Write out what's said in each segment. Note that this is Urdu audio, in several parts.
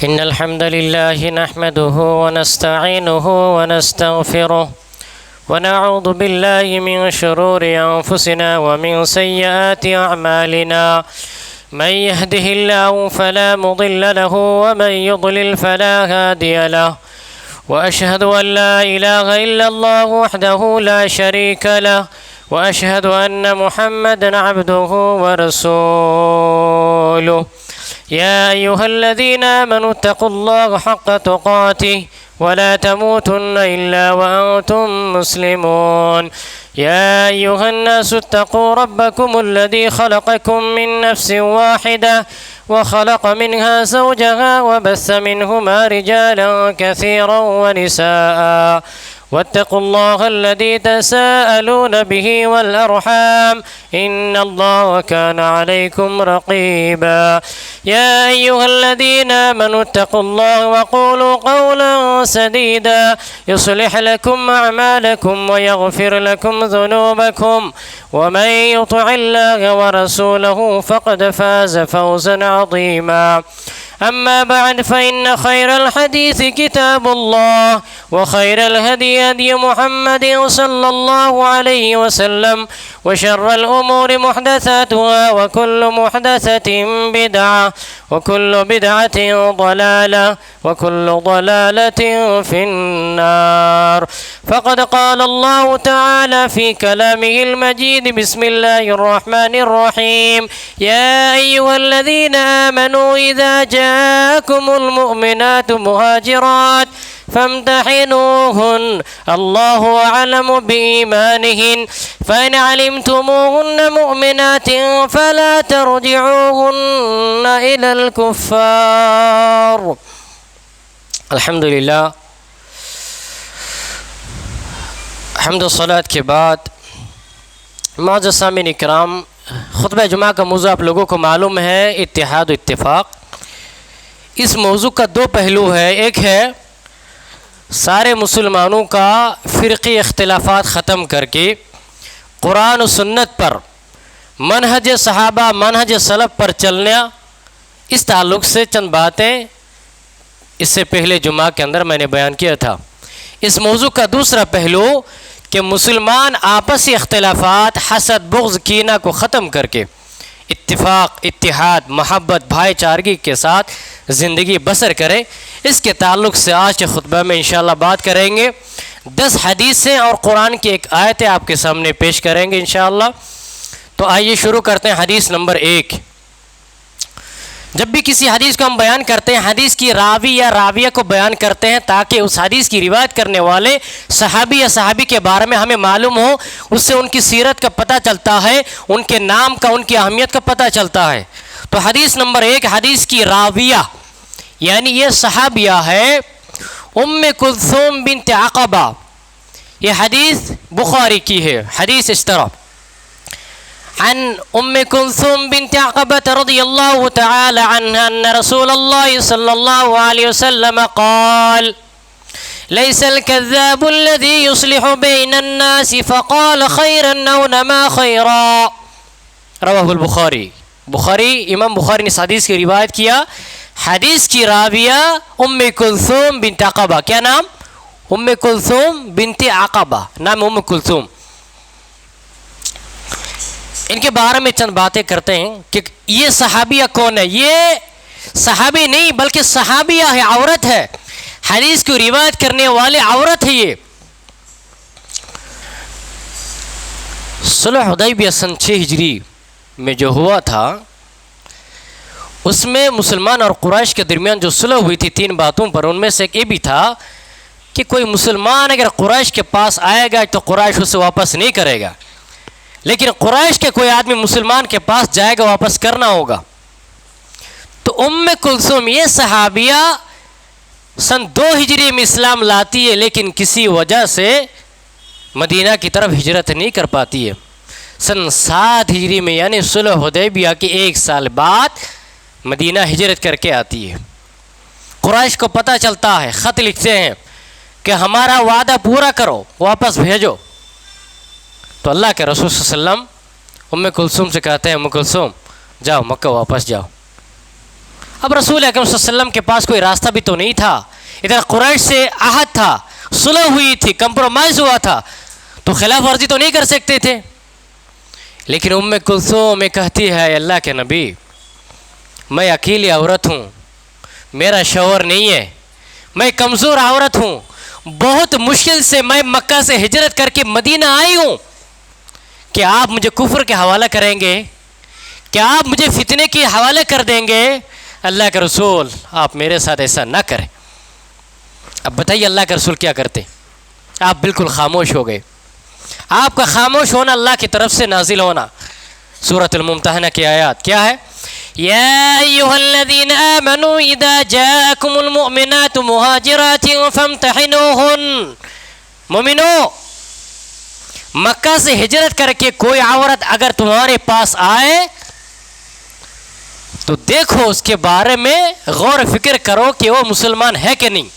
إن الحمد لله نحمده ونستعينه ونستغفره ونعوذ بالله من شرور أنفسنا ومن سيئات أعمالنا من يهده الله فلا مضل له ومن يضلل فلا هادي له وأشهد أن لا إله إلا الله وحده لا شريك له وأشهد أن محمدًا عبده ورسوله يا أيها الذين آمنوا اتقوا الله حق تقاته ولا تموتن إلا وأنتم مسلمون يا أيها الناس اتقوا ربكم الذي خلقكم من نفس واحدة وخلق منها زوجها وبث منهما رجالا كثيرا ونساء واتقوا الله الذي تساءلون به والأرحام إن الله كان عليكم رقيبا يا أيها الذين آمنوا اتقوا الله وقولوا قولا سديدا يصلح لكم أعمالكم ويغفر لكم ذنوبكم ومن يطع الله ورسوله فقد فاز فوزا عظيما أما بعد فإن خير الحديث كتاب الله وخير الهدي هدي محمد صلى الله عليه وسلم وشر الأمور محدثاتها وكل محدثة بدعة وكل بدعة ضلالة وكل ضلالة في النار فقد قال الله تعالى في كلامه المجيد بسم الله الرحمن الرحيم يا أيها الذين آمنوا إذا جاءكم المؤمنات مهاجرات فامتحنوهن الله أعلم بإيمانهن فإن علمتموهن مؤمنات فلا ترجعوهن إلى الكفار. الحمدللہ، حمد و صلاۃ کے بعد معزز سامعین اکرام، خطبہ جمعہ کا موضوع آپ لوگوں کو معلوم ہے، اتحاد و اتفاق۔ اس موضوع کا دو پہلو ہے، ایک ہے سارے مسلمانوں کا فرقی اختلافات ختم کر کے قرآن و سنت پر، منہج صحابہ، منہج سلف پر چلنا۔ اس تعلق سے چند باتیں اس سے پہلے جمعہ کے اندر میں نے بیان کیا تھا۔ اس موضوع کا دوسرا پہلو کہ مسلمان آپسی اختلافات، حسد، بغض، کینہ کو ختم کر کے اتفاق، اتحاد، محبت، بھائی چارگی کے ساتھ زندگی بسر کرے۔ اس کے تعلق سے آج کے خطبہ میں انشاءاللہ بات کریں گے۔ 10 حدیثیں اور قرآن کی ایک آیتیں آپ کے سامنے پیش کریں گے انشاءاللہ۔ تو آئیے شروع کرتے ہیں حدیث نمبر 1۔ جب بھی کسی حدیث کو ہم بیان کرتے ہیں، حدیث کی راوی یا راویہ کو بیان کرتے ہیں تاکہ اس حدیث کی روایت کرنے والے صحابی یا صحابی کے بارے میں ہمیں معلوم ہو، اس سے ان کی سیرت کا پتہ چلتا ہے، ان کے نام کا، ان کی اہمیت کا پتہ چلتا ہے۔ تو حدیث نمبر 1، حدیث کی راویہ یعنی یہ صحابیہ ہے ام کلثوم بنت عقبہ۔ یہ حدیث بخاری کی ہے۔ حدیث اس طرح: عن ام کلثوم بنت عقبہ رضی اللہ تعالی عنہ ان رسول اللہ صلی اللہ علیہ وسلم قال ليس الكذاب الذي يصلح بين الناس فقال خيرا او نما خيرا۔ رواہ البخاری۔ امام بخاری نے اس حدیث کی روایت کیا۔ حدیث کی راویہ ام کلثوم بنت عقبہ۔ کیا نام؟ ام کلثوم بنت عقبہ، نام ام کلثوم۔ ان کے بارے میں چند باتیں کرتے ہیں کہ یہ صحابیہ کون ہے۔ یہ صحابی نہیں بلکہ صحابیہ ہے، عورت ہے، حدیث کو روایت کرنے والے عورت ہے۔ یہ صلح حدیبیہ سن 6 ہجری میں جو ہوا تھا، اس میں مسلمان اور قریش کے درمیان جو صلح ہوئی تھی 3 باتوں پر، ان میں سے ایک یہ بھی تھا کہ کوئی مسلمان اگر قریش کے پاس آئے گا تو قریش اسے واپس نہیں کرے گا، لیکن قریش کے کوئی آدمی مسلمان کے پاس جائے گا واپس کرنا ہوگا۔ تو ام کلثوم یہ صحابیہ سن 2 ہجری میں اسلام لاتی ہے، لیکن کسی وجہ سے مدینہ کی طرف ہجرت نہیں کر پاتی ہے۔ سن 7 ہجری میں یعنی صلح حدیبیہ کے 1 سال بعد مدینہ ہجرت کر کے آتی ہے۔ قریش کو پتہ چلتا ہے، خط لکھتے ہیں کہ ہمارا وعدہ پورا کرو، واپس بھیجو۔ تو اللہ کے رسول صلی اللہ علیہ وسلم ام کلثوم سے کہتے ہیں ام کلثوم جاؤ مکہ واپس جاؤ، اب رسول اکرم صلی اللہ علیہ وسلم کے پاس کوئی راستہ بھی تو نہیں تھا، ادھر قریش سے عہد تھا، صلح ہوئی تھی، کمپرومائز ہوا تھا، تو خلاف ورزی تو نہیں کر سکتے تھے۔ لیکن ام کلثوم کہتی ہے اللہ کے نبی میں اکیلی عورت ہوں، میرا شوہر نہیں ہے، میں کمزور عورت ہوں، بہت مشکل سے میں مکہ سے ہجرت کر کے مدینہ آئی ہوں، کیا آپ مجھے کفر کے حوالہ کریں گے؟ کیا آپ مجھے فتنے کے حوالے کر دیں گے؟ اللہ کے رسول آپ میرے ساتھ ایسا نہ کریں۔ اب بتائیے اللہ کے رسول کیا کرتے؟ آپ بالکل خاموش ہو گئے۔ آپ کا خاموش ہونا اللہ کی طرف سے نازل ہونا۔ سورۃ الممتحنہ کی آیات کیا ہے؟ یا ایھا الذین آمنوا اذا جاءکم المؤمنات مہاجرات فامتحنوہن۔ مومنو، مکہ سے ہجرت کر کے کوئی عورت اگر تمہارے پاس آئے تو دیکھو اس کے بارے میں غور و فکر کرو کہ وہ مسلمان ہے کہ نہیں۔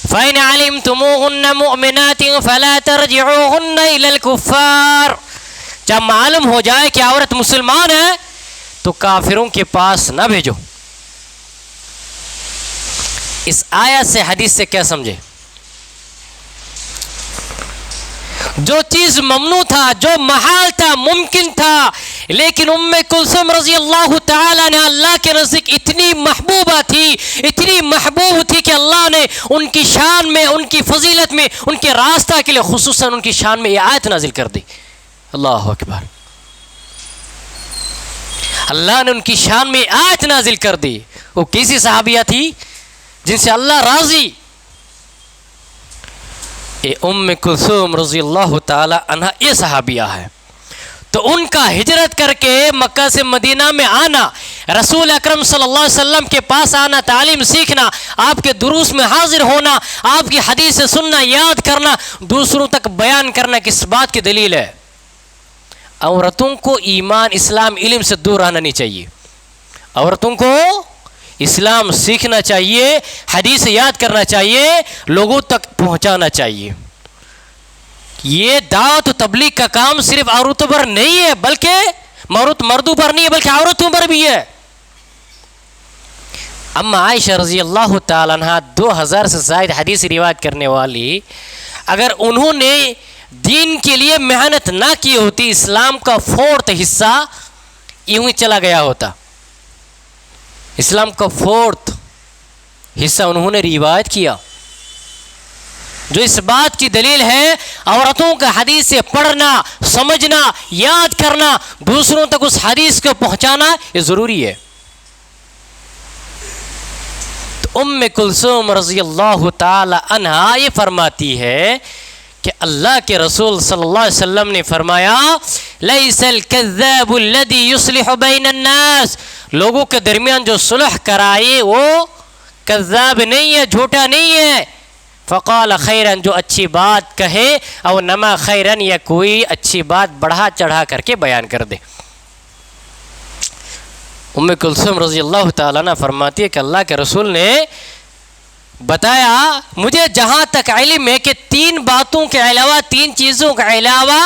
فَإِنْ عَلِمْتُمُوهُنَّ مُؤْمِنَاتٍ فَلَا تَرْجِعُوهُنَّ إِلَى الْكُفَّارِ۔ جب معلوم ہو جائے کہ عورت مسلمان ہے تو کافروں کے پاس نہ بھیجو۔ اس آیت سے حدیث سے کیا سمجھے؟ جو چیز ممنوع تھا، جو محال تھا، ممکن تھا، لیکن ام کلثوم رضی اللہ تعالیٰ نے اللہ کے نزدیک اتنی محبوبہ تھی، اتنی محبوب تھی کہ اللہ نے ان کی شان میں، ان کی فضیلت میں، ان کے راستہ کے لیے خصوصاً ان کی شان میں یہ آیت نازل کر دی۔ اللہ اکبر، اللہ نے ان کی شان میں آیت نازل کر دی۔ وہ کیسی صحابیہ تھی جن سے اللہ راضی؟ ام کلثوم رضی اللہ تعالی عنہ یہ صحابیہ ہے۔ تو ان کا ہجرت کر کے مکہ سے مدینہ میں آنا، رسول اکرم صلی اللہ علیہ وسلم کے پاس آنا، تعلیم سیکھنا، آپ کے دروس میں حاضر ہونا، آپ کی حدیث سننا، یاد کرنا، دوسروں تک بیان کرنا کس بات کی دلیل ہے؟ عورتوں کو ایمان، اسلام، علم سے دور رہنا نہیں چاہیے۔ عورتوں کو اسلام سیکھنا چاہیے، حدیث یاد کرنا چاہیے، لوگوں تک پہنچانا چاہیے۔ یہ دعوت و تبلیغ کا کام صرف عورتوں پر نہیں ہے، بلکہ مردوں پر نہیں ہے، بلکہ عورتوں پر بھی ہے۔ اما عائشہ رضی اللہ تعالیٰ عنہ 2000 سے زائد حدیث روایت کرنے والی، اگر انہوں نے دین کے لیے محنت نہ کی ہوتی، اسلام کا 4 حصہ یوں ہی چلا گیا ہوتا۔ اسلام کا 4 حصہ انہوں نے روایت کیا، جو اس بات کی دلیل ہے عورتوں کا حدیث سے پڑھنا، سمجھنا، یاد کرنا، دوسروں تک اس حدیث کو پہنچانا یہ ضروری ہے۔ تو ام کلثوم رضی اللہ تعالی عنہا یہ فرماتی ہے کہ اللہ کے رسول صلی اللہ علیہ وسلم نے فرمایا لیس الکذاب الذی یصلح بین الناس، لوگوں کے درمیان جو صلح کرائے وہ کذاب نہیں ہے، جھوٹا نہیں ہے۔ فقال خیرن، جو اچھی بات کہے، او نما خیرن، یا کوئی اچھی بات بڑھا چڑھا کر کے بیان کر دے۔ ام کلثوم رضی اللہ تعالیٰ عنہ فرماتی ہے کہ اللہ کے رسول نے بتایا مجھے جہاں تک علم ہے کہ 3 باتوں کے علاوہ، 3 چیزوں کے علاوہ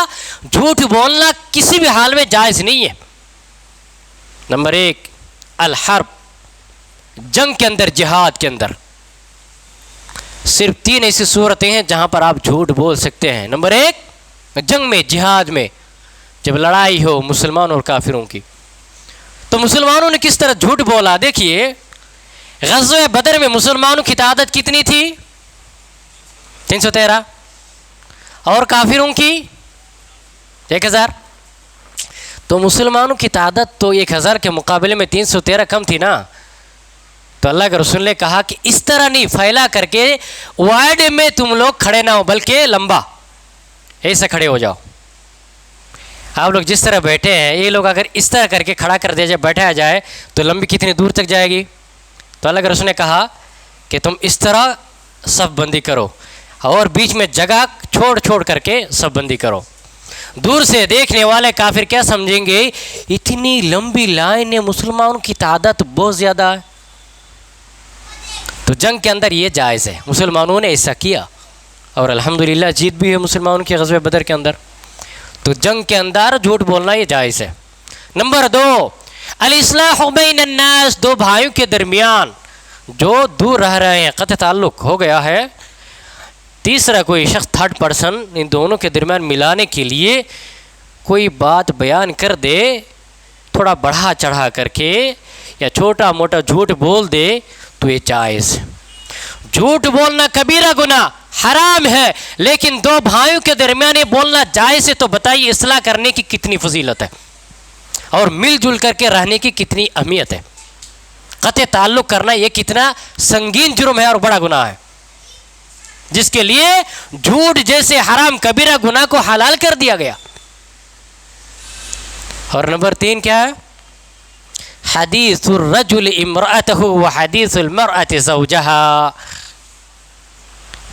جھوٹ بولنا کسی بھی حال میں جائز نہیں ہے۔ نمبر 1 الحرب، جنگ کے اندر، جہاد کے اندر صرف 3 ایسی صورتیں ہیں جہاں پر آپ جھوٹ بول سکتے ہیں۔ نمبر 1 جنگ میں، جہاد میں، جب لڑائی ہو مسلمانوں اور کافروں کی۔ تو مسلمانوں نے کس طرح جھوٹ بولا؟ دیکھیے غزوہ بدر میں مسلمانوں کی تعداد کتنی تھی؟ 313، اور کافروں کی 1000۔ تو مسلمانوں کی تعداد تو 1000 کے مقابلے میں 313 کم تھی نا۔ تو اللہ کے رسول نے کہا کہ اس طرح نہیں پھیلا کر کے وائڈ میں تم لوگ کھڑے نہ ہو، بلکہ لمبا ایسے کھڑے ہو جاؤ۔ آپ لوگ جس طرح بیٹھے ہیں، یہ لوگ اگر اس طرح کر کے کھڑا کر دیا جائے، بیٹھایا جائے تو لمبی کتنی دور تک جائے گی؟ تو اللہ کے رسول نے کہا کہ تم اس طرح صف بندی کرو، اور بیچ میں جگہ چھوڑ چھوڑ کر کے صف بندی کرو۔ دور سے دیکھنے والے کافر کیا سمجھیں گے؟ اتنی لمبی لائن ہے، مسلمانوں کی تعداد بہت زیادہ ہے۔ تو جنگ کے اندر یہ جائز ہے، مسلمانوں نے ایسا کیا، اور الحمدللہ جیت بھی ہے مسلمانوں کی غزوہ بدر کے اندر۔ تو جنگ کے اندر جھوٹ بولنا یہ جائز ہے۔ نمبر 2 الاصلاح بین الناس، دو بھائیوں کے درمیان جو دور رہ رہے ہیں، قطع تعلق ہو گیا ہے، تیسرا کوئی شخص تھرڈ پرسن ان دونوں کے درمیان ملانے کے لیے کوئی بات بیان کر دے، تھوڑا بڑھا چڑھا کر کے یا چھوٹا موٹا جھوٹ بول دے تو یہ جائز ہے۔ جھوٹ بولنا کبیرہ گناہ حرام ہے، لیکن دو بھائیوں کے درمیان یہ بولنا جائز ہے، تو بتائیے اصلاح کرنے کی کتنی فضیلت ہے اور مل جل کر کے رہنے کی کتنی اہمیت ہے۔ قطع تعلق کرنا یہ کتنا سنگین جرم ہے اور بڑا گناہ ہے، جس کے لیے جھوٹ جیسے حرام کبیرہ گناہ کو حلال کر دیا گیا۔ اور نمبر 3 کیا ہے؟ حدیث الرجل امرأتہ و حدیث المرأة زوجہا،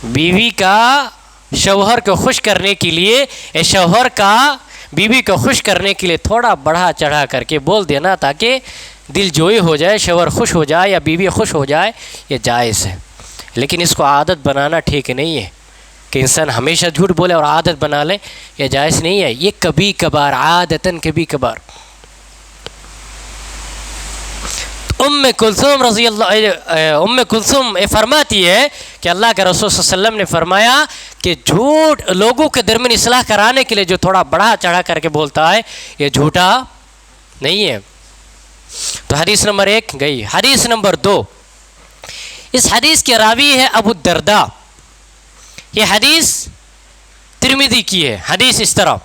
بیوی کا شوہر کو خوش کرنے کے لیے، شوہر کا بیوی کو خوش کرنے کے لیے تھوڑا بڑھا چڑھا کر کے بول دینا تاکہ دل جوئی ہو جائے، شوہر خوش ہو جائے یا بیوی خوش ہو جائے، یہ جائز ہے۔ لیکن اس کو عادت بنانا ٹھیک نہیں ہے کہ انسان ہمیشہ جھوٹ بولے اور عادت بنا لے، یہ جائز نہیں ہے، یہ کبھی کبھار، عادتاً کبھی کبھار۔ ام کلثوم فرماتی ہے کہ اللہ کے رسول صلی اللہ علیہ وسلم نے فرمایا کہ جھوٹ لوگوں کے درمیان اصلاح کرانے کے لیے جو تھوڑا بڑھا چڑھا کر کے بولتا ہے یہ جھوٹا نہیں ہے۔ تو حدیث نمبر 1 گئی۔ حدیث نمبر 2، اس حدیث کے راوی ہے ابو الدرداء، یہ حدیث ترمذی کی ہے۔ حدیث اس طرح،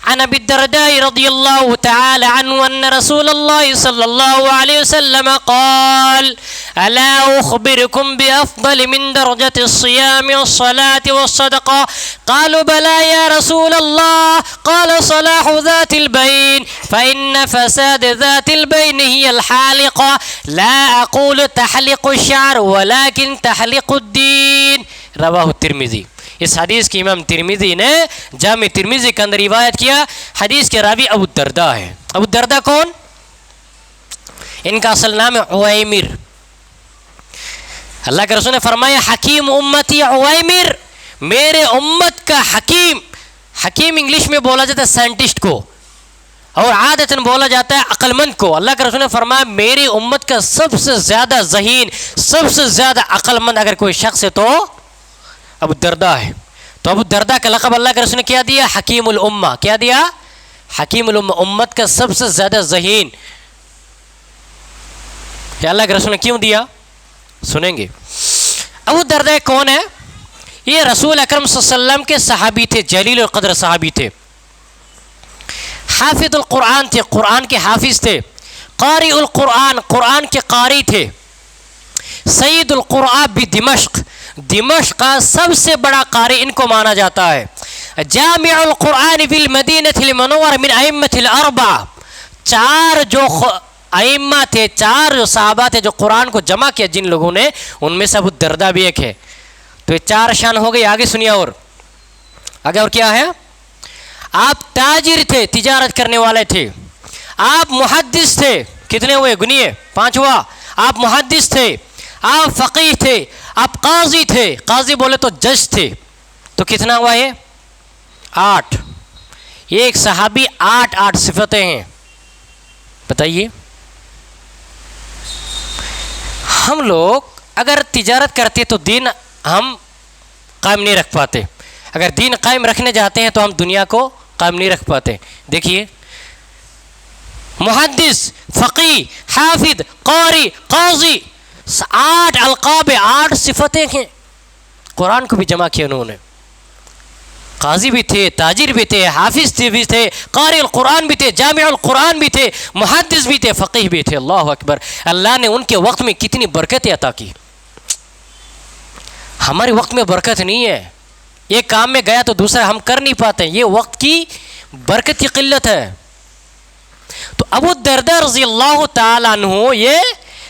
عن ابي الدرداء رضي الله تعالى عنه أن رسول الله صلى الله عليه وسلم قال ألا أخبركم بأفضل من درجة الصيام والصلاة والصدقة قالوا بلى يا رسول الله قال صلاح ذات البين فإن فساد ذات البين هي الحالقة لا أقول تحلق الشعر ولكن تحلق الدين رواه الترمذي۔ اس حدیث کی امام ترمذی نے جامع ترمذی کے اندر روایت کیا۔ حدیث کے راوی ابو الدرداء ہے۔ ابو الدرداء کون؟ ان کا اصل نام ہے عویمر۔ اللہ کے رسول نے فرمایا حکیم امتی عویمر، میرے امت کا حکیم۔ حکیم انگلش میں بولا جاتا ہے سائنٹسٹ کو، اور عادتاً بولا جاتا ہے عقل مند کو۔ اللہ کے رسول نے فرمایا میری امت کا سب سے زیادہ ذہین، سب سے زیادہ عقل مند اگر کوئی شخص ہے تو ابو الدرداء ہے۔ تو ابو الدرداء کا لقب اللہ کے رسول نے کیا دیا؟ حکیم الامہ۔ کیا دیا؟ حکیم الامہ، امت کا سب سے زیادہ ذہین۔ یہ اللہ کے رسول نے کیوں دیا؟ سنیں گے۔ ابو الدرداء کون ہے؟ یہ رسول اکرم صلی اللہ علیہ وسلم کے صحابی تھے، جلیل القدر صحابی تھے، حافظ القرآن تھے، قرآن کے حافظ تھے، قاری القرآن، قرآن کے قاری تھے، سید القرآن بدمشق، دمشق کا سب سے بڑا قاری ان کو مانا جاتا ہے، جامع القرآن بالمدینہ المنورہ من ائمۃ الاربعہ، چار جو ائمہ تھے، چار جو صحابہ تھے جو قرآن کو جمع کیا جن لوگوں نے، ان میں سے ابو الدرداء بھی ایک ہے۔ تو یہ 4 شان ہو گئی۔ آگے سنیے، اور آگے اور کیا ہے؟ آپ تاجر تھے، تجارت کرنے والے تھے، آپ محدث تھے، کتنے ہوئے گنیے؟ 5 ہوا۔ آپ محدث تھے، آپ فقیہ تھے، آپ قاضی تھے، قاضی بولے تو جج تھے، تو کتنا ہوا یہ؟ 8۔ یہ ایک صحابی 8 صفتیں ہیں۔ بتائیے، ہم لوگ اگر تجارت کرتے تو دین ہم قائم نہیں رکھ پاتے، اگر دین قائم رکھنے جاتے ہیں تو ہم دنیا کو قائم نہیں رکھ پاتے۔ دیکھیے، محدث، فقیہ، حافظ، قاری، قاضی، 8 القاب، 8 صفتیں ہیں۔ قرآن کو بھی جمع کیا انہوں نے، قاضی بھی تھے، تاجر بھی تھے، حافظ بھی تھے، قاری القرآن بھی تھے، جامع القرآن بھی تھے، محدث بھی تھے، فقیہ بھی تھے۔ اللہ اکبر! اللہ نے ان کے وقت میں کتنی برکتیں عطا کی۔ ہمارے وقت میں برکت نہیں ہے، ایک کام میں گیا تو دوسرا ہم کر نہیں پاتے، یہ وقت کی برکت کی قلت ہے۔ تو ابو الدرداء رضی اللہ تعالیٰ عنہ یہ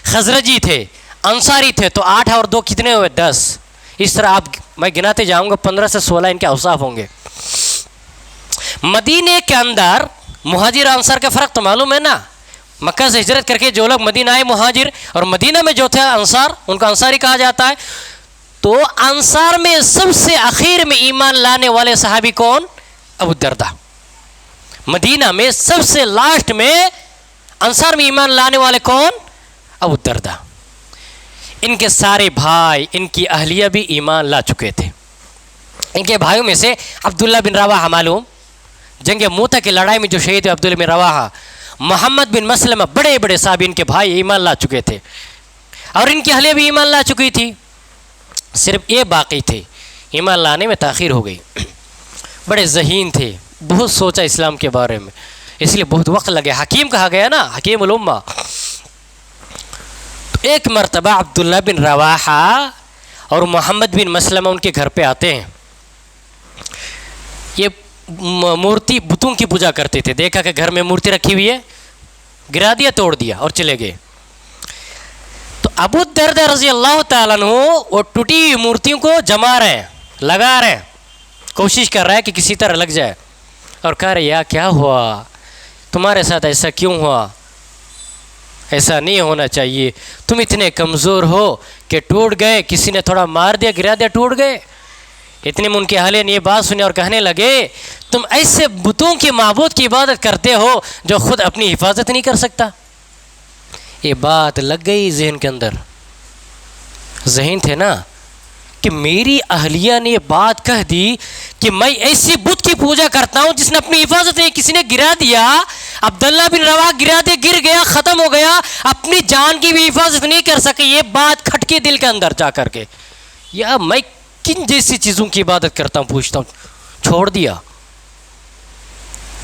خزرجی تھے، انصاری تھے، تو 8 اور 2 کتنے ہوئے؟ 10۔ اس طرح آپ میں گناتے جاؤں گا، 15 سے 16 ان کے اوصاف ہوں گے۔ مدینے کے اندر مہاجر انصار کا فرق تو معلوم ہے نا، مکہ سے ہجرت کر کے جو لوگ مدینہ آئے مہاجر، اور مدینہ میں جو تھے انصار، ان کو انصاری کہا جاتا ہے۔ تو انصار میں سب سے اخیر میں ایمان لانے والے صحابی کون؟ ابو الدرداء۔ مدینہ میں سب سے لاسٹ میں انصار میں ایمان لانے والے کون؟ ابو الدرداء. ان کے سارے بھائی، ان کی اہلیہ بھی ایمان لا چکے تھے. ان کے بھائیوں میں سے عبداللہ بن رواحہ معلوم، جنگ موتا کی لڑائی میں جو شہید ہوئے عبداللہ بن رواحہ. محمد بن مسلمہ، بڑے بڑے صحابی ان کے بھائی ایمان لا چکے تھے، اور ان کی اہلیہ بھی ایمان لا چکی تھی. صرف یہ باقی تھے، ایمان لانے میں تاخیر ہو گئی. بڑے ذہین تھے، بہت سوچا اسلام کے بارے میں، اس لیے بہت وقت لگے. حکیم کہا گیا نا، حکیم الامہ. ایک مرتبہ عبداللہ بن رواحہ اور محمد بن مسلمہ ان کے گھر پہ آتے ہیں. یہ مورتی بتوں کی پوجا کرتے تھے. دیکھا کہ گھر میں مورتی رکھی ہوئی ہے، گرا دیا، توڑ دیا اور چلے گئے. تو ابو الدرداء رضی اللہ تعالیٰ عنہ وہ ٹوٹی ہوئی مورتیوں کو جما رہے ہیں، لگا رہے ہیں، کوشش کر رہا ہے کہ کسی طرح لگ جائے. اور کہہ رہے یا کیا ہوا تمہارے ساتھ، ایسا کیوں ہوا؟ ایسا نہیں ہونا چاہیے، تم اتنے کمزور ہو کہ ٹوٹ گئے، کسی نے تھوڑا مار دیا، گرا دیا، ٹوٹ گئے. اتنے میں ان کے اہلیہ نے یہ بات سنی اور کہنے لگے تم ایسے بتوں کے معبود کی عبادت کرتے ہو جو خود اپنی حفاظت نہیں کر سکتا. یہ بات لگ گئی ذہن کے اندر. ذہین تھے نا کہ میری اہلیہ نے یہ بات کہہ دی کہ میں ایسی بت کی پوجا کرتا ہوں جس نے اپنی حفاظت نہیں، کسی نے گرا دیا، عبداللہ بن رواحہ گرا دے، گر گیا، ختم ہو گیا، اپنی جان کی بھی حفاظت نہیں کر سکے. یہ بات کھٹکی دل کے اندر جا کر کے، یا میں کن جیسی چیزوں کی عبادت کرتا ہوں، پوچھتا ہوں. چھوڑ دیا،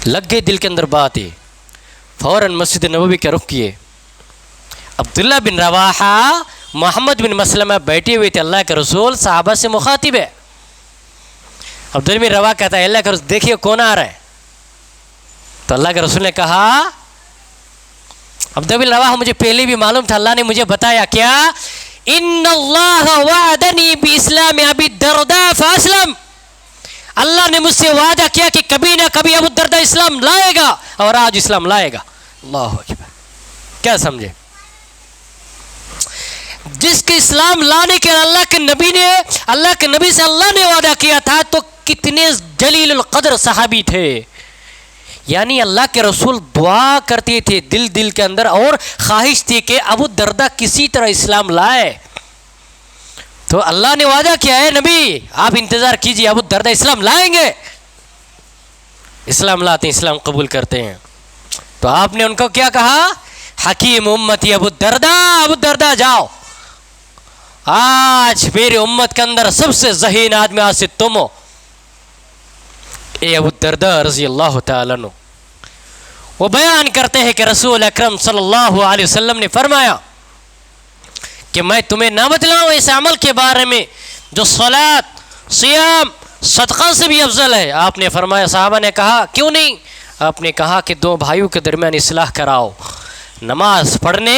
لگ گئی دل کے اندر بات. ہے فوراً مسجد نبوی کے رخ کیے. عبداللہ بن رواحہ، محمد بن مسلمہ بیٹھے ہوئے تھے. اللہ کے رسول صحابہ سے مخاطب ہے. عبداللہ بن رواحہ کہتا ہے اللہ کے رسول دیکھیے کون آ رہا ہے. تو اللہ کے رسول نے کہا، عبداللہ بن رواحہ مجھے پہلے بھی معلوم تھا، اللہ نے مجھے بتایا. کیا؟ ان اللہ وعدنی باسلام ابی الدرداء فاسلم. اللہ نے مجھ سے وعدہ کیا کہ کبھی نہ کبھی ابو الدرداء اسلام لائے گا، اور آج اسلام لائے گا. اللہ اکبر. کیا سمجھے؟ جس کے اسلام لانے کے اللہ کے نبی سے اللہ نے وعدہ کیا تھا، تو کتنے جلیل القدر صحابی تھے. یعنی اللہ کے رسول دعا کرتے تھے دل کے اندر، اور خواہش تھی کہ ابو الدرداء کسی طرح اسلام لائے. تو اللہ نے وعدہ کیا ہے نبی آپ انتظار کیجئے، ابو الدرداء اسلام لائیں گے. اسلام لاتے ہیں، اسلام قبول کرتے ہیں. تو آپ نے ان کو کیا کہا؟ حکیم امتی ابو الدرداء جاؤ، آج میری امت کے اندر سب سے ذہین آدمی آج سے تم ہو. اے ابو الدرداء رضی اللہ تعالیٰ عنہ وہ بیان کرتے ہیں کہ رسول اکرم صلی اللہ علیہ وسلم نے فرمایا کہ میں تمہیں نہ بتلاؤں اس عمل کے بارے میں جو صلاۃ، صیام، صدقہ سے بھی افضل ہے؟ آپ نے فرمایا. صحابہ نے کہا کیوں نہیں؟ آپ نے کہا کہ دو بھائیوں کے درمیان اصلاح کراؤ. نماز پڑھنے،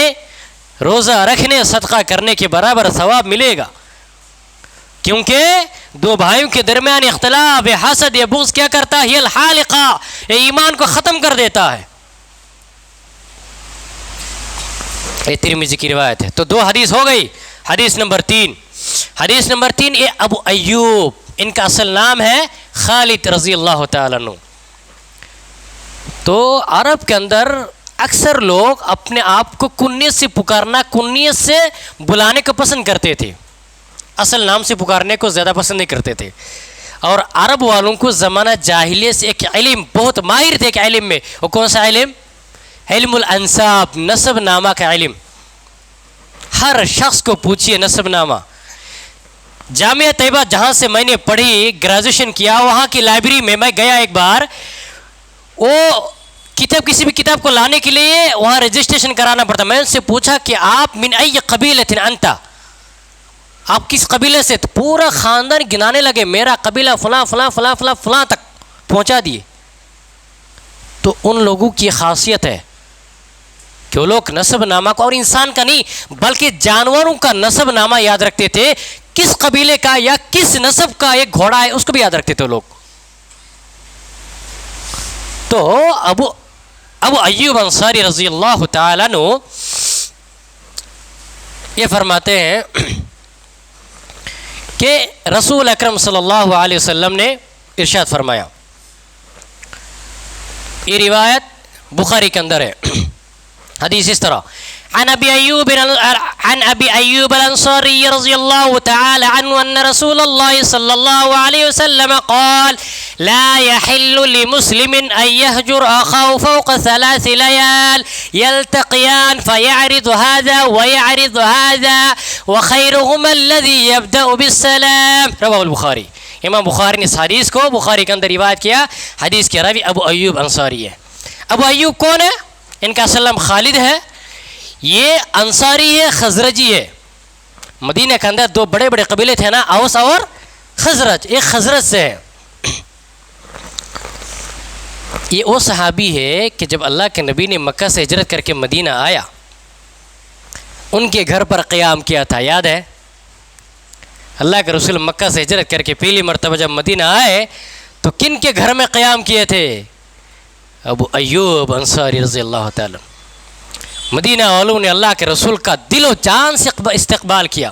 روزہ رکھنے، صدقہ کرنے کے برابر ثواب ملے گا، کیونکہ دو بھائیوں کے درمیان اختلاف، حسد یا بغض کیا کرتا ہے؟ الحالقہ، یہ ایمان کو ختم کر دیتا ہے. یہ ترمذی کی روایت ہے. تو دو حدیث ہو گئی. حدیث نمبر 3 یہ ابو ایوب، ان کا اصل نام ہے خالد رضی اللہ تعالیٰ عنہ. تو عرب کے اندر اکثر لوگ اپنے آپ کو کنیت سے پکارنا، کنیت سے بلانے کو پسند کرتے تھے، اصل نام سے پکارنے کو زیادہ پسند نہیں کرتے تھے. اور عرب والوں کو زمانہ جاہلیت سے ایک علم، بہت ماہر تھے ایک علم میں. وہ کون سا علم؟ علم الانساب، نسب نامہ کا علم. ہر شخص کو پوچھئے نسب نامہ. جامعہ طیبہ جہاں سے میں نے پڑھی، گریجویشن کیا، وہاں کی لائبریری میں میں گیا ایک بار. وہ کسی بھی کتاب کو لانے کے لیے وہاں رجسٹریشن کرانا پڑتا. میں ان سے پوچھا کہ آپ من ای قبیلۃ انت، آپ کس قبیلے سے؟ تو پورا خاندان گنانے لگے، میرا قبیلہ فلاں فلاں فلاں فلاں فلاں تک پہنچا دیے. تو ان لوگوں کی خاصیت ہے کہ وہ لوگ نسب نامہ کو، اور انسان کا نہیں بلکہ جانوروں کا نسب نامہ یاد رکھتے تھے. کس قبیلے کا یا کس نسب کا ایک گھوڑا ہے اس کو بھی یاد رکھتے تھے لوگ. تو ابو ایوب انصاری رضی اللہ تعالیٰ عنہ یہ فرماتے ہیں کہ رسول اکرم صلی اللہ علیہ وسلم نے ارشاد فرمایا. یہ روایت بخاری کے اندر ہے. حدیث اس طرح عن ابی ایوب الانصاری رضی اللہ تعالی عنہ ان رسول اللہ صلی اللہ علیہ وسلم قال لا يحل لمسلم ان يهجر اخاه فوق 3 ليال يلتقيان فيعرض هذا ويعرض هذا وخيرهما الذي يبدأ بالسلام رواه البخاری. امام بخاری نے اس حدیث کو بخاری کے اندر روایت کیا. حدیث کے راوی ابو ایوب انصاری ہے. ابو ایوب کون ہے؟ ان کا اصل نام خالد ہے. یہ انصاری ہے، خزرجی ہے. مدینہ کے اندر 2 بڑے بڑے قبیلے تھے نا، اوس اور خزرج. ایک خزرج سے ہے. یہ وہ صحابی ہے کہ جب اللہ کے نبی نے مکہ سے ہجرت کر کے مدینہ آیا، ان کے گھر پر قیام کیا تھا. یاد ہے؟ اللہ کے رسول مکہ سے ہجرت کر کے پہلی مرتبہ جب مدینہ آئے تو کن کے گھر میں قیام کیے تھے؟ ابو ایوب انصاری رضی اللہ تعالی. مدینہ والوں نے اللہ کے رسول کا دل و جان سے استقبال کیا،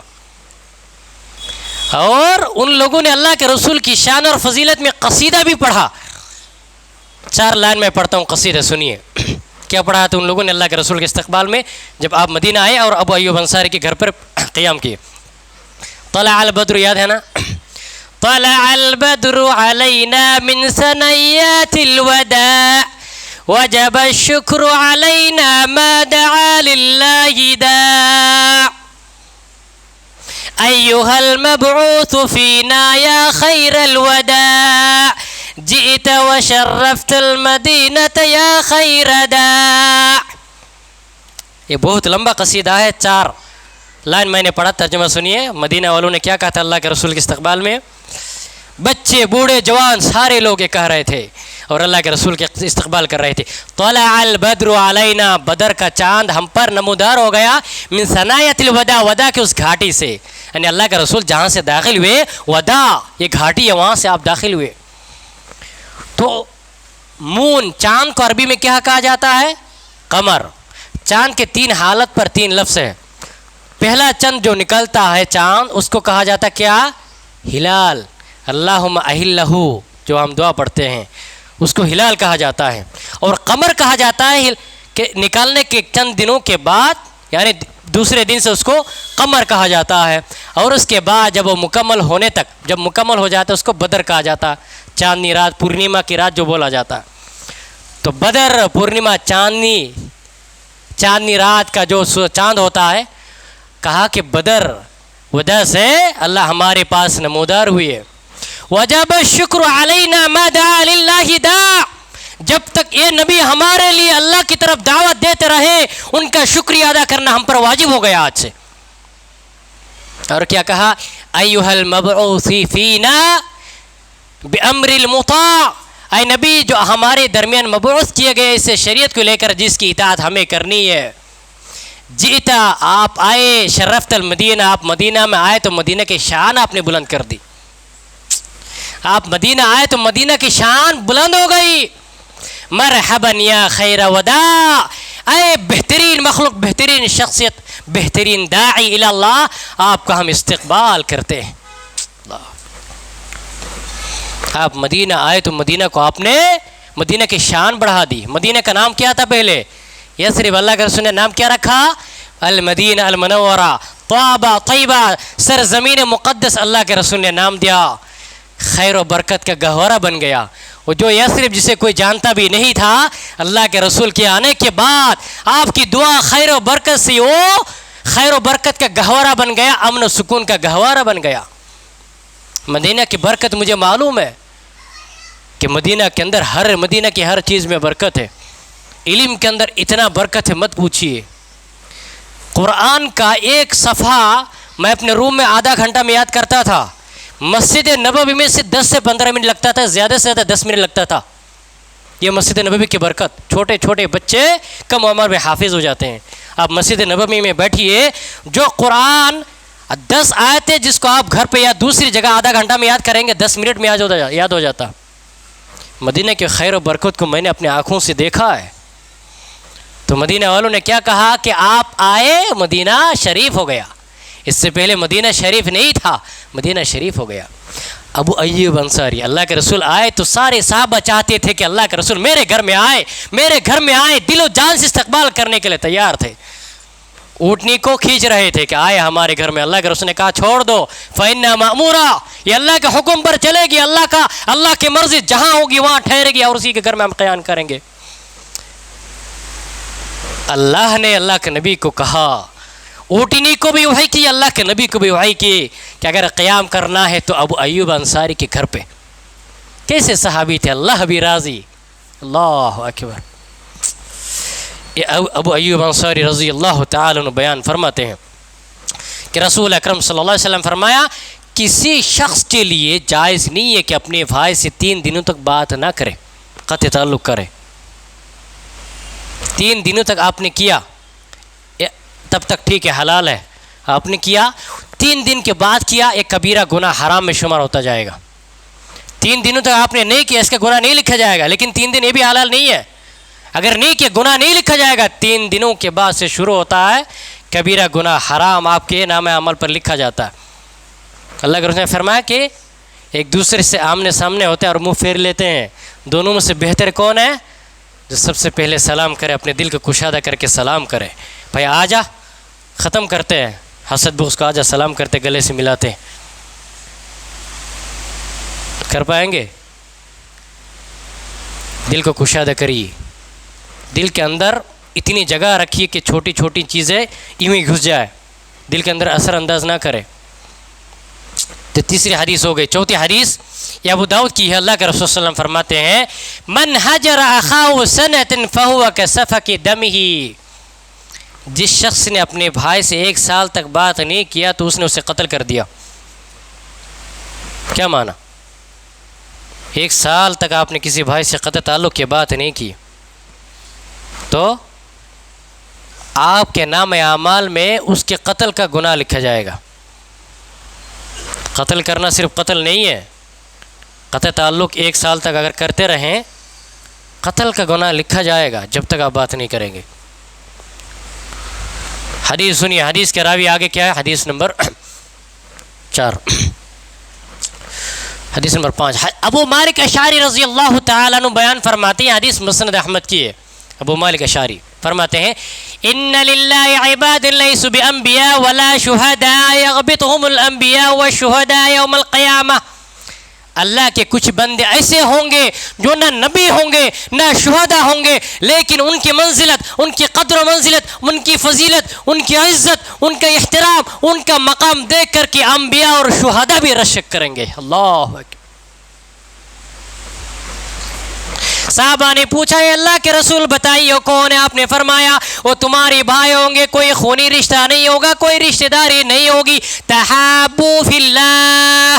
اور ان لوگوں نے اللہ کے رسول کی شان اور فضیلت میں قصیدہ بھی پڑھا. 4 لائن میں پڑھتا ہوں قصیدہ، سنیے کیا پڑھا تھا ان لوگوں نے اللہ کے رسول کے استقبال میں جب آپ مدینہ آئے اور ابو ایوب انصاری کے گھر پر قیام کیے. طلع البدر، یاد ہے نا؟ طلع البدر علینا من ثنیات الوداع وجب الشکر علینا ما دعا للہ داع ایها المبعوث فینا یا خیر الوداع جئت وشرفت المدینة یا خیر داع. یہ بہت لمبا قصیدہ ہے، 4 لائن میں نے پڑھا. ترجمہ سنیے. مدینہ والوں نے کیا کہا تھا اللہ کے رسول کے استقبال میں؟ بچے بوڑھے جوان سارے لوگ یہ کہہ رہے تھے اور اللہ کے رسول کے استقبال کر رہے تھے. طلع البدر علینا، بدر کا چاند ہم پر نمودار ہو گیا. من ثنایۃ الوداع، ودا کے اس گھاٹی سے، یعنی اللہ کے رسول جہاں سے داخل ہوئے، ودا یہ گھاٹی ہے، وہاں سے آپ داخل ہوئے. تو مون، چاند کو عربی میں کیا کہا جاتا ہے؟ قمر. چاند کے 3 حالت پر 3 لفظ ہیں. پہلا چند جو نکلتا ہے چاند، اس کو کہا جاتا کیا؟ ہلال. اللہم اہلہ، جو ہم دعا پڑھتے ہیں اس کو ہلال کہا جاتا ہے. اور قمر کہا جاتا ہے کہ نکالنے کے چند دنوں کے بعد، یعنی دوسرے دن سے اس کو قمر کہا جاتا ہے. اور اس کے بعد جب وہ مکمل ہونے تک، جب مکمل ہو جاتا ہے اس کو بدر کہا جاتا. چاندنی رات، پورنیما کی رات جو بولا جاتا. تو بدر، پورنیما، چاندنی رات کا جو چاند ہوتا ہے، کہا کہ بدر وجہ سے اللہ ہمارے پاس نمودار ہوئے. وجب الشکر علینا ما دعا للہ داع، جب تک یہ نبی ہمارے لیے اللہ کی طرف دعوت دیتے رہے ان کا شکریہ ادا کرنا ہم پر واجب ہو گیا آج سے. اور کیا کہا؟ ایھا المبعوث فینا بامر المطاع، اے نبی جو ہمارے درمیان مبعوث کیے گئے اس شریعت کو لے کر جس کی اطاعت ہمیں کرنی ہے. جئتا، آپ آئے، شرفت المدینہ، آپ مدینہ میں آئے تو مدینہ کی شان آپ نے بلند کر دی. آپ مدینہ آئے تو مدینہ کی شان بلند ہو گئی. مرحبا یا خیر وداع، اے بہترین مخلوق، بہترین شخصیت، بہترین داعی الی اللہ، آپ کا ہم استقبال کرتے ہیں. آپ مدینہ آئے تو مدینہ کو آپ نے، مدینہ کی شان بڑھا دی. مدینہ کا نام کیا تھا پہلے؟ یثرب. اللہ کے رسول نے نام کیا رکھا؟ المدینہ المنورہ، طابہ، طیبہ، سرزمین مقدس. اللہ کے رسول نے نام دیا، خیر و برکت کا گہوارہ بن گیا. وہ جو یثرب جسے کوئی جانتا بھی نہیں تھا، اللہ کے رسول کے آنے کے بعد آپ کی دعا خیر و برکت سے وہ خیر و برکت کا گہوارہ بن گیا، امن و سکون کا گہوارہ بن گیا. مدینہ کی برکت مجھے معلوم ہے کہ مدینہ کے اندر مدینہ کی ہر چیز میں برکت ہے. علم کے اندر اتنا برکت ہے مت پوچھیے. قرآن کا ایک صفحہ میں اپنے روم میں آدھا گھنٹہ میں یاد کرتا تھا. مسجد نبوی میں سے 10 سے 15 منٹ لگتا تھا، زیادہ سے زیادہ 10 منٹ لگتا تھا. یہ مسجد نبوی کی برکت. چھوٹے چھوٹے بچے کم عمر میں حافظ ہو جاتے ہیں. آپ مسجد نبوی میں بیٹھیے، جو قرآن 10 آیتیں جس کو آپ گھر پہ یا دوسری جگہ آدھا گھنٹہ میں یاد کریں گے 10 منٹ میں یاد ہو جاتا. مدینہ کے خیر و برکت کو میں نے اپنے آنکھوں سے دیکھا ہے. تو مدینہ والوں نے کیا کہا کہ آپ آئے مدینہ شریف ہو گیا. اس سے پہلے مدینہ شریف نہیں تھا، مدینہ شریف ہو گیا. ابو ایوب انصاری، اللہ کے رسول آئے تو سارے صحابہ چاہتے تھے کہ اللہ کے رسول میرے گھر میں آئے، میرے گھر میں آئے، دل و جان سے استقبال کرنے کے لیے تیار تھے، اونٹنی کو کھینچ رہے تھے کہ آئے ہمارے گھر میں۔ اللہ کے رسول نے کہا چھوڑ دو، فَإِنَّا مَأْمُورًا، یہ اللہ کے حکم پر چلے گی، اللہ کی مرضی جہاں ہوگی وہاں ٹھہرے گی، اور اسی کے گھر میں ہم قیام کریں گے۔ اللہ نے اللہ کے نبی کو کہا، اونٹنی کو بھی وحی کی، اللہ کے نبی کو بھی وحی کی کہ اگر قیام کرنا ہے تو ابو ایوب انصاری کے گھر پہ۔ کیسے صحابی تھے، اللہ بھی راضی، اللہ اکبر۔ یہ ابو ایوب انصاری رضی اللہ تعالیٰ عنہ بیان فرماتے ہیں کہ رسول اکرم صلی اللہ علیہ وسلم فرمایا، کسی شخص کے لیے جائز نہیں ہے کہ اپنے بھائی سے 3 دنوں تک بات نہ کرے، قطع تعلق کرے۔ 3 دنوں تک آپ نے کیا تب تک ٹھیک ہے، حلال ہے، آپ نے کیا، 3 دن کے بعد کیا، ایک کبیرہ گناہ حرام میں شمار ہوتا جائے گا۔ 3 دنوں تک آپ نے نہیں کیا، اس کا گناہ نہیں لکھا جائے گا، لیکن 3 دن یہ بھی حلال نہیں ہے۔ اگر نہیں کیا گناہ نہیں لکھا جائے گا، 3 دنوں کے بعد سے شروع ہوتا ہے کبیرہ گناہ حرام، آپ کے نام عمل پر لکھا جاتا ہے۔ اللہ کے رسول نے فرمایا کہ ایک دوسرے سے آمنے سامنے ہوتے ہیں اور منہ پھیر لیتے ہیں، دونوں میں سے بہتر کون ہے؟ جو سب سے پہلے سلام کرے، اپنے دل کو کشادہ کر کے سلام کرے، بھائی آ جا، ختم کرتے ہیں حسد بغض کا، آ جا، سلام کرتے، گلے سے ملاتے۔ کر پائیں گے؟ دل کو کشادہ کریے، دل کے اندر اتنی جگہ رکھیے کہ چھوٹی چھوٹی چیزیں یوں ہی گھس جائے، دل کے اندر اثر انداز نہ کرے۔ تو تیسری حدیث ہو گئی۔ چوتھی حدیث یہ ابو داؤد کی ہے، اللہ کے رسول صلی اللہ علیہ وسلم فرماتے ہیں، من حجر اخاہ سنۃ فہو کسفک دمہ، جس شخص نے اپنے بھائی سے 1 سال تک بات نہیں کیا تو اس نے اسے قتل کر دیا۔ کیا معنی؟ 1 سال تک آپ نے کسی بھائی سے قطع تعلق کی بات نہیں کی تو آپ کے نام اعمال میں اس کے قتل کا گناہ لکھا جائے گا۔ قتل کرنا صرف قتل نہیں ہے، قطع تعلق 1 سال تک اگر کرتے رہیں قتل کا گناہ لکھا جائے گا جب تک آپ بات نہیں کریں گے۔ حدیث سنیے، حدیث کے راوی آگے کیا ہے؟ حدیث نمبر 4، حدیث نمبر 5، ابو مالک اشعری رضی اللہ تعالیٰ عنہ بیان فرماتے ہیں، حدیث مسند احمد کی ہے، ابو مالک اشعری فرماتے ہیں، ان للہ عباد لیسوا بانبیاء ولا شہداء یغبطہم الانبیاء والشہداء یوم القیامہ، اللہ کے کچھ بندے ایسے ہوں گے جو نہ نبی ہوں گے نہ شہداء ہوں گے، لیکن ان کی منزلت، ان کی قدر و منزلت، ان کی فضیلت، ان کی عزت، ان کا احترام، ان کا مقام دیکھ کر کے انبیاء اور شہداء بھی رشک کریں گے۔ اللہ اکبر۔ صحابہ نے پوچھا، اے اللہ کے رسول بتائیے کون ہے؟ آپ نے فرمایا وہ تمہارے بھائی ہوں گے، کوئی خونی رشتہ نہیں ہوگا، کوئی رشتہ داری نہیں ہوگی، تحابوا فی اللہ،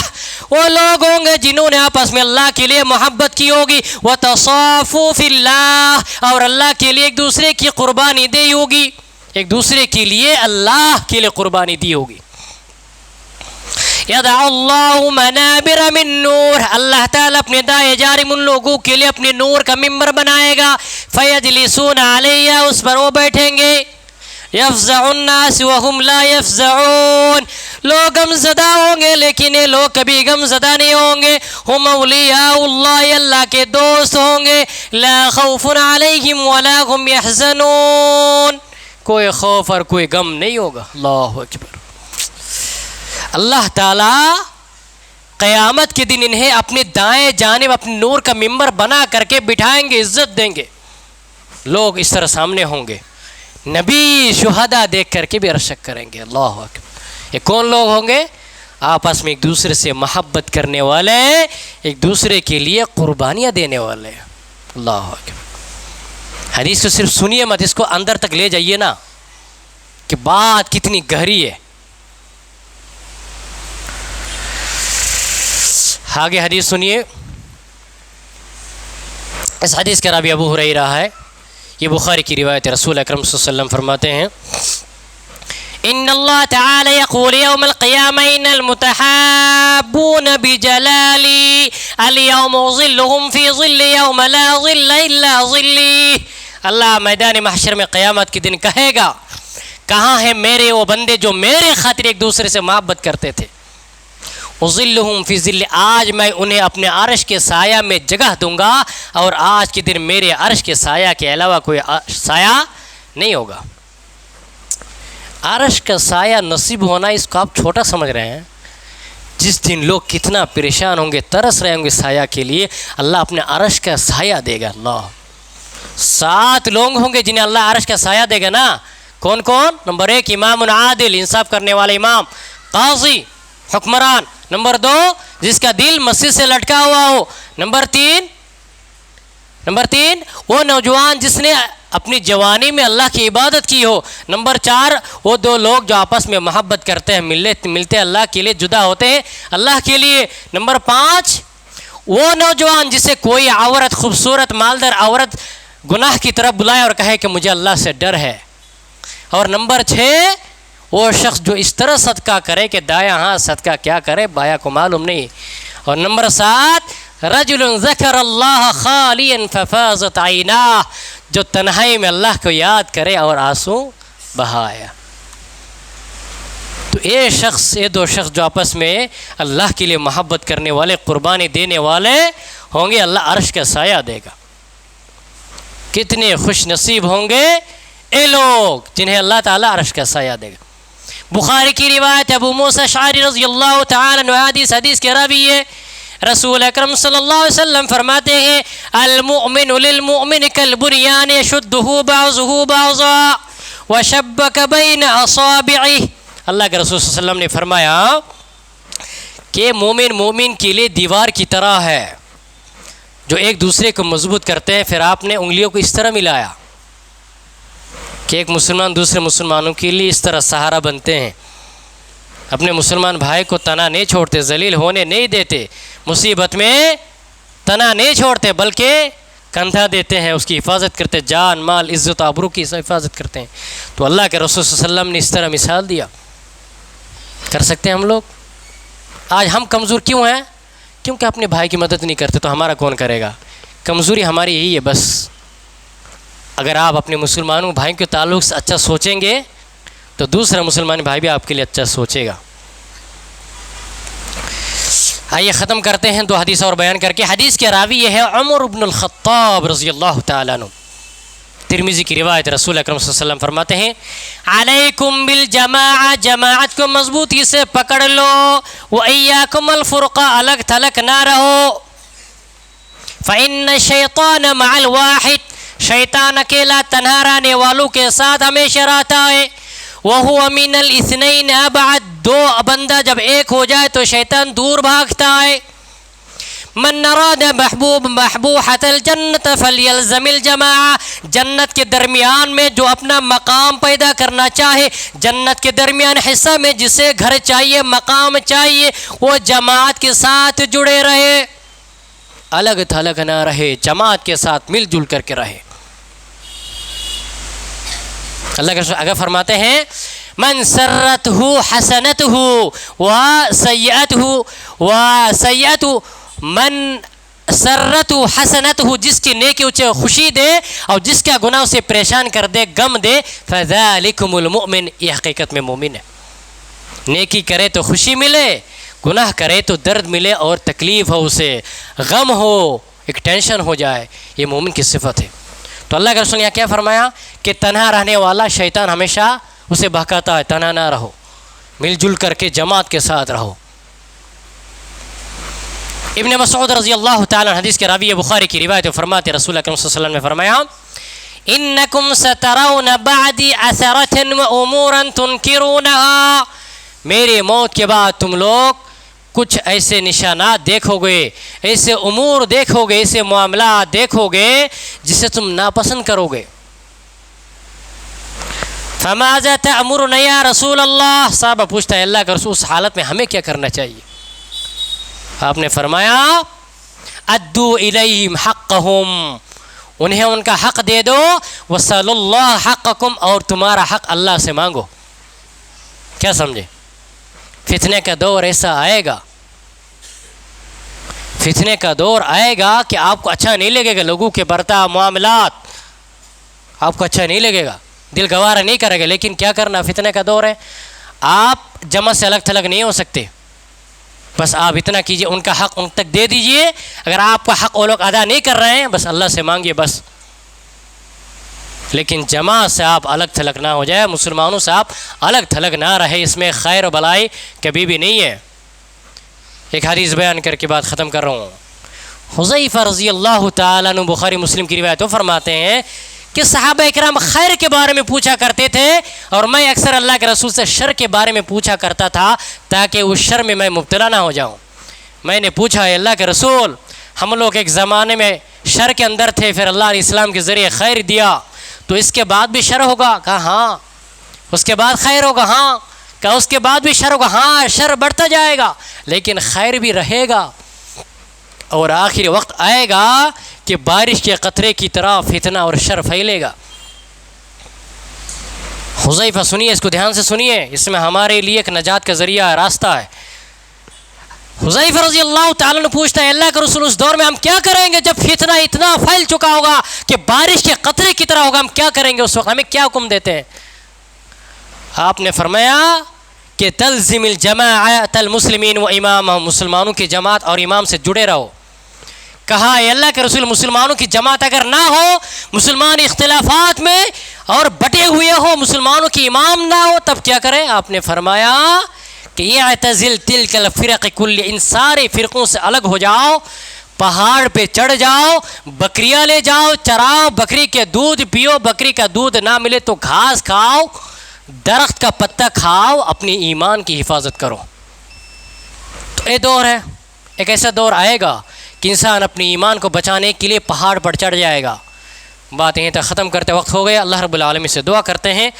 وہ لوگ ہوں گے جنہوں نے آپس میں اللہ کے لیے محبت کی ہوگی، وتصافوا فی اللہ، اور اللہ کے لیے ایک دوسرے کی قربانی دی ہوگی، ایک دوسرے کے لیے اللہ کے لیے قربانی دی ہوگی۔ یدع اللہ منابر من نور، اللہ تعالیٰ اپنے دائیں جانب ان لوگوں کے لیے اپنے نور کا ممبر بنائے گا، فیجلسون علیہ، اس پر وہ بیٹھیں گے، یفزع الناس وهم لا یفزعون، لوگ غم زدہ ہوں گے لیکن یہ لوگ کبھی غم زدہ نہیں ہوں گے، ہم اولیاء اللہ، اللہ کے دوست ہوں گے، لا خوف علیہم ولا هم یحزنون، کوئی خوف اور کوئی غم نہیں ہوگا۔ اللہ اکبر۔ اللہ تعالیٰ قیامت کے دن انہیں اپنے دائیں جانب اپنے نور کا ممبر بنا کر کے بٹھائیں گے، عزت دیں گے، لوگ اس طرح سامنے ہوں گے، نبی شہداء دیکھ کر کے بھی رشک کریں گے۔ اللہ اکبر۔ یہ کون لوگ ہوں گے؟ آپس میں ایک دوسرے سے محبت کرنے والے، ایک دوسرے کے لیے قربانیاں دینے والے۔ اللہ اکبر۔ حدیث کو صرف سنیے مت، اس کو اندر تک لے جائیے نا کہ بات کتنی گہری ہے۔ آگے حدیث سنیے، اس حدیث کا راوی ابو ہریرہ ہے، یہ بخاری کی روایت ہے، رسول اکرم صلی اللہ علیہ وسلم فرماتے ہیں، ان اللہ تعالی یقول یوم القیامہ ان المتحابون بجلالی اليوم ظلهم فی ظل یوم لا ظل الا ظلی، اللہ میدان محشر میں قیامت کے دن کہے گا، کہاں ہیں میرے وہ بندے جو میرے خاطر ایک دوسرے سے محبت کرتے تھے؟ اظلہم فی ظل، آج میں انہیں اپنے عرش کے سایہ میں جگہ دوں گا، اور آج کے دن میرے عرش کے سایہ کے علاوہ کوئی سایہ نہیں ہوگا۔ عرش کا سایہ نصیب ہونا، اس کو آپ چھوٹا سمجھ رہے ہیں؟ جس دن لوگ کتنا پریشان ہوں گے، ترس رہے ہوں گے سایہ کے لیے، اللہ اپنے عرش کا سایہ دے گا۔ اللہ 7 لوگ ہوں گے جنہیں اللہ عرش کا سایہ دے گا نا۔ کون کون؟ نمبر 1 امام عادل، انصاف کرنے والے امام، قاضی، حکمران۔ نمبر 2 جس کا دل مسجد سے لٹکا ہوا ہو۔ نمبر 3 وہ نوجوان جس نے اپنی جوانی میں اللہ کی عبادت کی ہو۔ نمبر 4 وہ 2 لوگ جو آپس میں محبت کرتے ہیں، ملتے اللہ کے لیے، جدا ہوتے ہیں اللہ کے لیے۔ نمبر 5 وہ نوجوان جسے کوئی عورت، خوبصورت مالدار عورت گناہ کی طرف بلائے اور کہے کہ مجھے اللہ سے ڈر ہے۔ اور نمبر 6 وہ شخص جو اس طرح صدقہ کرے کہ دایاں ہاتھ صدقہ کیا کرے بایاں کو معلوم نہیں۔ اور نمبر 7 رجل ذکر اللہ خالیا ففاضت عیناہ، جو تنہائی میں اللہ کو یاد کرے اور آنسو بہایا۔ تو یہ 2 شخص جو آپس میں اللہ کے لیے محبت کرنے والے، قربانی دینے والے ہوں گے، اللہ عرش کا سایہ دے گا۔ کتنے خوش نصیب ہوں گے اے لوگ جنہیں اللہ تعالیٰ عرش کا سایہ دے گا۔ بخاری کی روایت ابو موسیٰ اشعری رضی اللہ تعالیٰ عنہ، حدیث کے راوی ہے، رسول اکرم صلی اللہ علیہ وسلم فرماتے ہیں المؤمن للمؤمن کالبنیان یشدہ بعضہ بعضا وشبک بین اصابعہ۔ اللہ کے رسول صلی اللہ علیہ وسلم نے فرمایا کہ مومن کے لیے دیوار کی طرح ہے جو ایک دوسرے کو مضبوط کرتے ہیں۔ پھر آپ نے انگلیوں کو اس طرح ملایا کہ ایک مسلمان دوسرے مسلمانوں کے لیے اس طرح سہارا بنتے ہیں، اپنے مسلمان بھائی کو تنا نہیں چھوڑتے، ذلیل ہونے نہیں دیتے، مصیبت میں تنا نہیں چھوڑتے بلکہ کندھا دیتے ہیں، اس کی حفاظت کرتے، جان مال عزت آبرو کی حفاظت کرتے ہیں۔ تو اللہ کے رسول صلی اللہ علیہ وسلم نے اس طرح مثال دیا۔ کر سکتے ہیں ہم لوگ؟ آج ہم کمزور کیوں ہیں؟ کیونکہ اپنے بھائی کی مدد نہیں کرتے، تو ہمارا کون کرے گا؟ کمزوری ہماری یہی ہے بس۔ اگر آپ اپنے مسلمانوں بھائیوں کے تعلق سے اچھا سوچیں گے تو دوسرا مسلمان بھائی بھی آپ کے لیے اچھا سوچے گا۔ آئیے ختم کرتے ہیں 2 حدیث اور بیان کر کے۔ حدیث کے راوی یہ ہے عمر بن الخطاب رضی اللہ تعالیٰ عنہ، ترمذی کی روایت، رسول اکرم صلی اللہ علیہ وسلم فرماتے ہیں علیکم بالجماعہ، جماعت کو مضبوطی سے پکڑ لو، وَإِيَّاكُمُ الْفُرْقَةَ، الگ تھلگ نہ رہو، فَإِنَّ الشَّيْطَانَ مَعَ الْوَاحِدِ، شیطان اکیلا تنہا رہنے والوں کے ساتھ ہمیشہ رہتا ہے، وَهُوَ مِنَ الْإِثْنَيْنِ أَبْعَدُ، 2 بندہ جب ایک ہو جائے تو شیطان دور بھاگتا ہے۔ من اراد محبوحۃ الجنت فلیلزم الجماعہ، جنت کے درمیان میں جو اپنا مقام پیدا کرنا چاہے، جنت کے درمیان حصہ میں جسے گھر چاہیے، مقام چاہیے، وہ جماعت کے ساتھ جڑے رہے، الگ تھلگ نہ رہے، جماعت کے ساتھ مل جل کر کے رہے۔ اللہ کے رسول اگر فرماتے ہیں من سرتہ حسنتہ وسیئتہ، من سرتہ حسنتہ، جس کی نیکی اسے خوشی دے اور جس کا گناہ اسے پریشان کر دے، غم دے، فذالکم المؤمن، یہ حقیقت میں مومن ہے۔ نیکی کرے تو خوشی ملے، گناہ کرے تو درد ملے اور تکلیف ہو، اسے غم ہو، ایک ٹینشن ہو جائے، یہ مومن کی صفت ہے۔ تو اللہ کے رسول نے یہاں کیا فرمایا کہ تنہا رہنے والا شیطان ہمیشہ اسے بہکاتا ہے، تنہا نہ رہو، مل جل کر کے جماعت کے ساتھ رہو۔ ابن مسعود رضی اللہ تعالیٰ عنہ، حدیث کے راوی بخاری کی روایت، فرماتے رسول اکرم صلی اللہ علیہ وسلم نے فرمایا انکم سترون بعدی اثرۃ وامورا تنکرونها، میرے موت کے بعد تم لوگ کچھ ایسے نشانات دیکھو گے، ایسے امور دیکھو گے، ایسے معاملات دیکھو گے جسے تم ناپسند کرو گے۔ فماذا تأمرنا یا رسول اللہ، صحابہ پوچھتا ہے اللہ کا رسول اس حالت میں ہمیں کیا کرنا چاہیے؟ آپ نے فرمایا ادو الیہم حقہم، انہیں ان کا حق دے دو، وصل اللہ حقکم، اور تمہارا حق اللہ سے مانگو۔ کیا سمجھے؟ فتنے کا دور ایسا آئے گا، فتنے کا دور آئے گا کہ آپ کو اچھا نہیں لگے گا، لوگوں کے برتاؤ معاملات آپ کو اچھا نہیں لگے گا، دل گوارا نہیں کرے گا، لیکن کیا کرنا، فتنے کا دور ہے، آپ جمع سے الگ تھلگ نہیں ہو سکتے، بس آپ اتنا کیجئے، ان کا حق ان تک دے دیجئے، اگر آپ کا حق وہ لوگ ادا نہیں کر رہے ہیں بس اللہ سے مانگیے بس، لیکن جماعت سے آپ الگ تھلگ نہ ہو جائے، مسلمانوں سے آپ الگ تھلگ نہ رہے، اس میں خیر و بلائی کبھی بھی نہیں ہے۔ ایک حدیث بیان کر کے بات ختم کر رہا ہوں۔ حذیفہ رضی اللہ تعالیٰ عنہ بخاری مسلم کی روایت وہ فرماتے ہیں کہ صحابہ اکرام خیر کے بارے میں پوچھا کرتے تھے اور میں اکثر اللہ کے رسول سے شر کے بارے میں پوچھا کرتا تھا تاکہ اس شر میں مبتلا نہ ہو جاؤں۔ میں نے پوچھا اے اللہ کے رسول، ہم لوگ ایک زمانے میں شر کے اندر تھے، پھر اللہ نے اسلام کے ذریعے خیر دیا، تو اس کے بعد بھی شر ہوگا؟ کہا ہاں۔ اس کے بعد خیر ہوگا؟ ہاں۔ کہا اس کے بعد بھی شر ہوگا؟ ہاں، شر بڑھتا جائے گا لیکن خیر بھی رہے گا، اور آخری وقت آئے گا کہ بارش کے قطرے کی طرح فتنہ اور شر پھیلے گا۔ حذیفہ سنیے، اس کو دھیان سے سنیے، اس میں ہمارے لیے ایک نجات کا ذریعہ ہے، راستہ ہے۔ حذیفہ رضی اللہ تعالیٰ نے پوچھتا ہے اللہ کے رسول اس دور میں ہم کیا کریں گے جب فتنہ اتنا پھیل چکا ہوگا کہ بارش کے قطرے کی طرح ہوگا، ہم کیا کریں گے اس وقت؟ ہمیں کیا حکم دیتے ہیں؟ آپ نے فرمایا کہ تلزم الجماعۃ المسلمین و امامہم، مسلمانوں کی جماعت اور امام سے جڑے رہو۔ کہا اے اللہ کے رسول مسلمانوں کی جماعت اگر نہ ہو، مسلمان اختلافات میں اور بٹے ہوئے ہو، مسلمانوں کی امام نہ ہو، تب کیا کریں؟ آپ نے فرمایا کہ اعتزل تلک الفرق کل، ان سارے فرقوں سے الگ ہو جاؤ، پہاڑ پہ چڑھ جاؤ، بکریاں لے جاؤ، چراؤ، بکری کے دودھ پیو، بکری کا دودھ نہ ملے تو گھاس کھاؤ، درخت کا پتہ کھاؤ، اپنی ایمان کی حفاظت کرو۔ تو یہ دور ہے، ایک ایسا دور آئے گا کہ انسان اپنی ایمان کو بچانے کے لیے پہاڑ پر چڑھ جائے گا۔ بات یہیں تک ختم کرتے وقت ہو گیا۔ اللہ رب العالمین سے دعا کرتے ہیں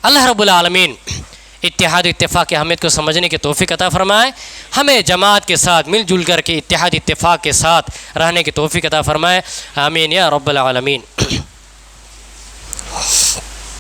اللہ رب العالمین اتحاد اتفاق کی اہمیت کو سمجھنے کی توفیق عطا فرمائے، ہمیں جماعت کے ساتھ مل جل کر کے اتحاد اتفاق کے ساتھ رہنے کی توفیق عطا فرمائے، آمین یا رب العالمین۔